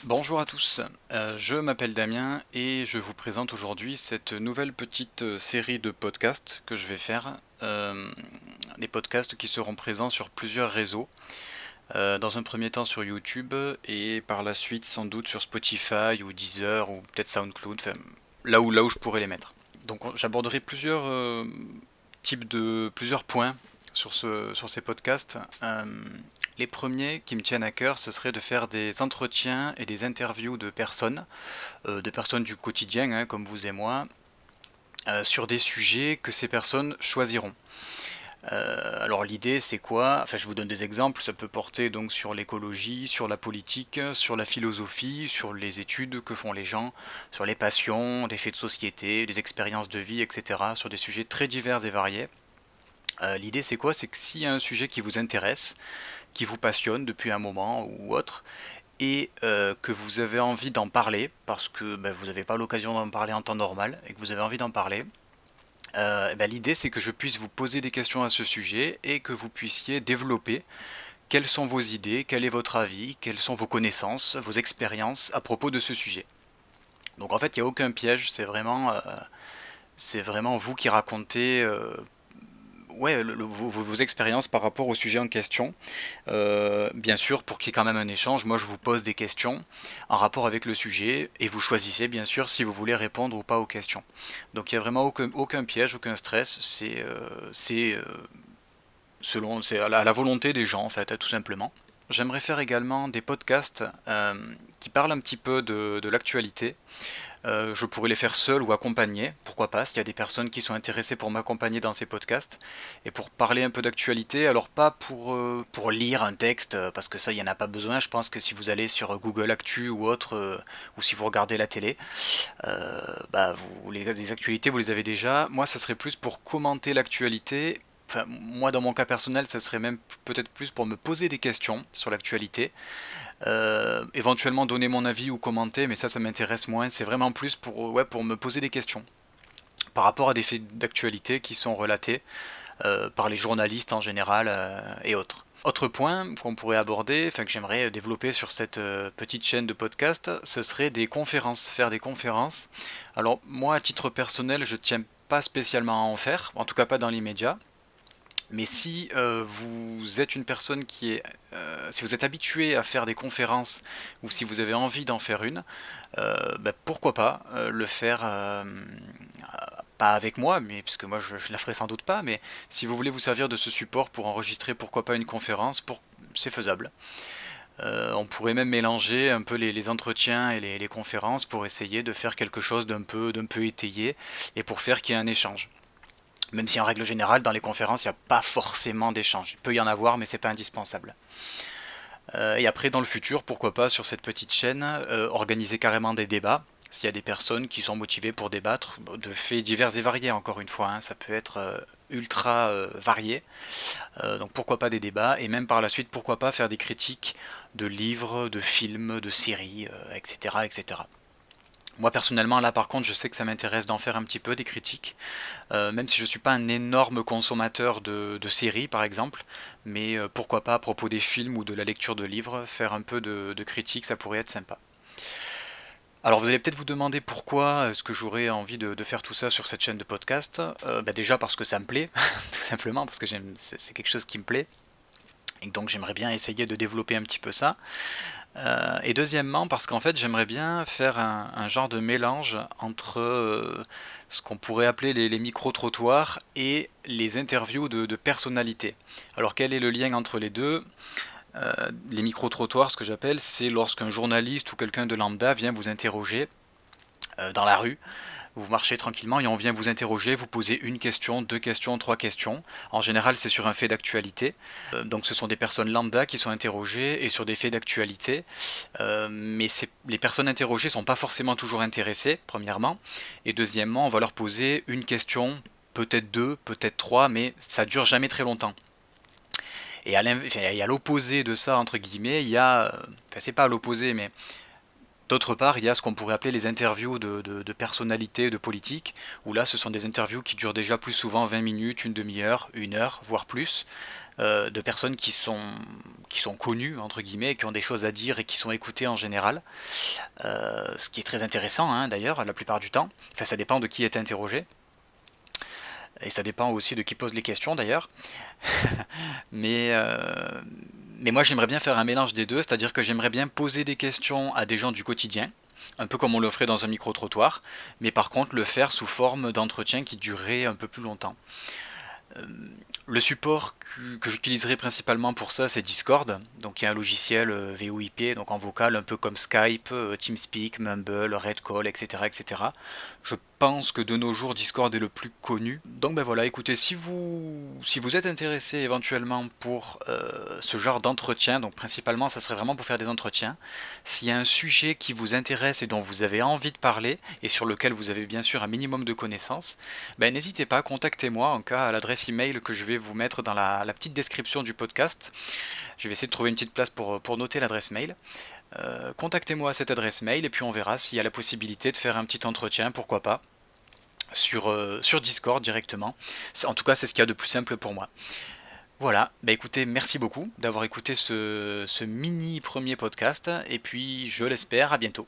Bonjour à tous, je m'appelle Damien et je vous présente aujourd'hui cette nouvelle petite série de podcasts que je vais faire. Des podcasts qui seront présents sur plusieurs réseaux. Dans un premier temps sur YouTube et par la suite sans doute sur Spotify ou Deezer ou peut-être SoundCloud, enfin, là où je pourrais les mettre. Donc j'aborderai plusieurs points sur ces podcasts. Les premiers qui me tiennent à cœur, ce serait de faire des entretiens et des interviews de personnes du quotidien, hein, comme vous et moi, sur des sujets que ces personnes choisiront. Alors l'idée c'est quoi? Enfin je vous donne des exemples, ça peut porter donc sur l'écologie, sur la politique, sur la philosophie, sur les études que font les gens, sur les passions, des faits de société, des expériences de vie, etc. Sur des sujets très divers et variés. L'idée c'est quoi? C'est que s'il y a un sujet qui vous intéresse, qui vous passionne depuis un moment ou autre, et que vous avez envie d'en parler, parce que vous n'avez pas l'occasion d'en parler en temps normal, et que vous avez envie d'en parler, l'idée c'est que je puisse vous poser des questions à ce sujet et que vous puissiez développer quelles sont vos idées, quel est votre avis, quelles sont vos connaissances, vos expériences à propos de ce sujet. Donc en fait il n'y a aucun piège, c'est vraiment vous qui racontez vos expériences par rapport au sujet en question. Bien sûr, pour qu'il y ait quand même un échange, moi je vous pose des questions en rapport avec le sujet et vous choisissez bien sûr si vous voulez répondre ou pas aux questions. Donc il n'y a vraiment aucun piège, aucun stress, c'est à la volonté des gens en fait, tout simplement. J'aimerais faire également des podcasts qui parlent un petit peu de l'actualité. Je pourrais les faire seul ou accompagné, pourquoi pas, s'il y a des personnes qui sont intéressées pour m'accompagner dans ces podcasts et pour parler un peu d'actualité, alors pas pour lire un texte, parce que ça, il n'y en a pas besoin. Je pense que si vous allez sur Google Actu ou autre, ou si vous regardez la télé, les actualités, vous les avez déjà. Moi, ça serait plus pour commenter l'actualité. Enfin, moi, dans mon cas personnel, ça serait même peut-être plus pour me poser des questions sur l'actualité, éventuellement donner mon avis ou commenter, mais ça m'intéresse moins. C'est vraiment plus pour me poser des questions par rapport à des faits d'actualité qui sont relatés par les journalistes en général et autres. Autre point qu'on pourrait aborder, enfin que j'aimerais développer sur cette petite chaîne de podcast, ce serait des conférences, faire des conférences. Alors moi à titre personnel, je tiens pas spécialement à en faire, en tout cas pas dans l'immédiat. Mais si vous êtes une personne si vous êtes habitué à faire des conférences ou si vous avez envie d'en faire une, pourquoi pas le faire, pas avec moi, mais puisque moi je la ferai sans doute pas, mais si vous voulez vous servir de ce support pour enregistrer, pourquoi pas une conférence, c'est faisable. On pourrait même mélanger un peu les entretiens et les conférences pour essayer de faire quelque chose d'un peu étayé et pour faire qu'il y ait un échange. Même si en règle générale, dans les conférences, il n'y a pas forcément d'échange. Il peut y en avoir, mais c'est pas indispensable. Et après, dans le futur, pourquoi pas sur cette petite chaîne, organiser carrément des débats. S'il y a des personnes qui sont motivées pour débattre de faits divers et variés, encore une fois, hein, ça peut être ultra varié. Donc pourquoi pas des débats, et même par la suite, pourquoi pas faire des critiques de livres, de films, de séries, etc., etc. Moi personnellement, là par contre, je sais que ça m'intéresse d'en faire un petit peu des critiques, même si je ne suis pas un énorme consommateur de séries par exemple, mais pourquoi pas à propos des films ou de la lecture de livres, faire un peu de critiques, ça pourrait être sympa. Alors vous allez peut-être vous demander pourquoi est-ce que j'aurais envie de faire tout ça sur cette chaîne de podcast. Déjà parce que ça me plaît, tout simplement, parce que c'est quelque chose qui me plaît, et donc j'aimerais bien essayer de développer un petit peu ça. Et deuxièmement, parce qu'en fait, j'aimerais bien faire un genre de mélange entre ce qu'on pourrait appeler les micro-trottoirs et les interviews de personnalités. Alors, quel est le lien entre les deux? Les micro-trottoirs, ce que j'appelle, c'est lorsqu'un journaliste ou quelqu'un de lambda vient vous interroger dans la rue. Vous marchez tranquillement et on vient vous interroger, vous poser une question, deux questions, trois questions. En général, c'est sur un fait d'actualité. Donc ce sont des personnes lambda qui sont interrogées et sur des faits d'actualité. Mais les personnes interrogées ne sont pas forcément toujours intéressées, premièrement. Et deuxièmement, on va leur poser une question, peut-être deux, peut-être trois, mais ça dure jamais très longtemps. Et à l'opposé de ça, entre guillemets, il y a... Enfin, c'est pas à l'opposé, mais D'autre part, il y a ce qu'on pourrait appeler les interviews de personnalités, de politiques, où là, ce sont des interviews qui durent déjà plus souvent 20 minutes, une demi-heure, une heure, voire plus, de personnes qui sont connues, entre guillemets, qui ont des choses à dire et qui sont écoutées en général. Ce qui est très intéressant, hein, d'ailleurs, la plupart du temps. Enfin, ça dépend de qui est interrogé. Et ça dépend aussi de qui pose les questions, d'ailleurs. Mais, euh, mais moi, j'aimerais bien faire un mélange des deux, c'est-à-dire que j'aimerais bien poser des questions à des gens du quotidien, un peu comme on le ferait dans un micro-trottoir, mais par contre le faire sous forme d'entretien qui durerait un peu plus longtemps. Euh, le support que j'utiliserai principalement pour ça, c'est Discord. Donc il y a un logiciel VoIP, donc en vocal, un peu comme Skype, TeamSpeak, Mumble, Redcall, etc., etc. Je pense que de nos jours, Discord est le plus connu. Donc ben voilà, écoutez, si vous êtes intéressé éventuellement pour ce genre d'entretien, donc principalement ça serait vraiment pour faire des entretiens, s'il y a un sujet qui vous intéresse et dont vous avez envie de parler, et sur lequel vous avez bien sûr un minimum de connaissances, ben, n'hésitez pas, contactez-moi en cas à l'adresse email que je vais vous mettre dans la petite description du podcast. Je vais essayer de trouver une petite place pour noter l'adresse mail. Contactez-moi à cette adresse mail et puis on verra s'il y a la possibilité de faire un petit entretien, pourquoi pas, sur Discord directement. En tout cas, c'est ce qu'il y a de plus simple pour moi. Voilà, bah écoutez, merci beaucoup d'avoir écouté ce mini premier podcast et puis je l'espère à bientôt.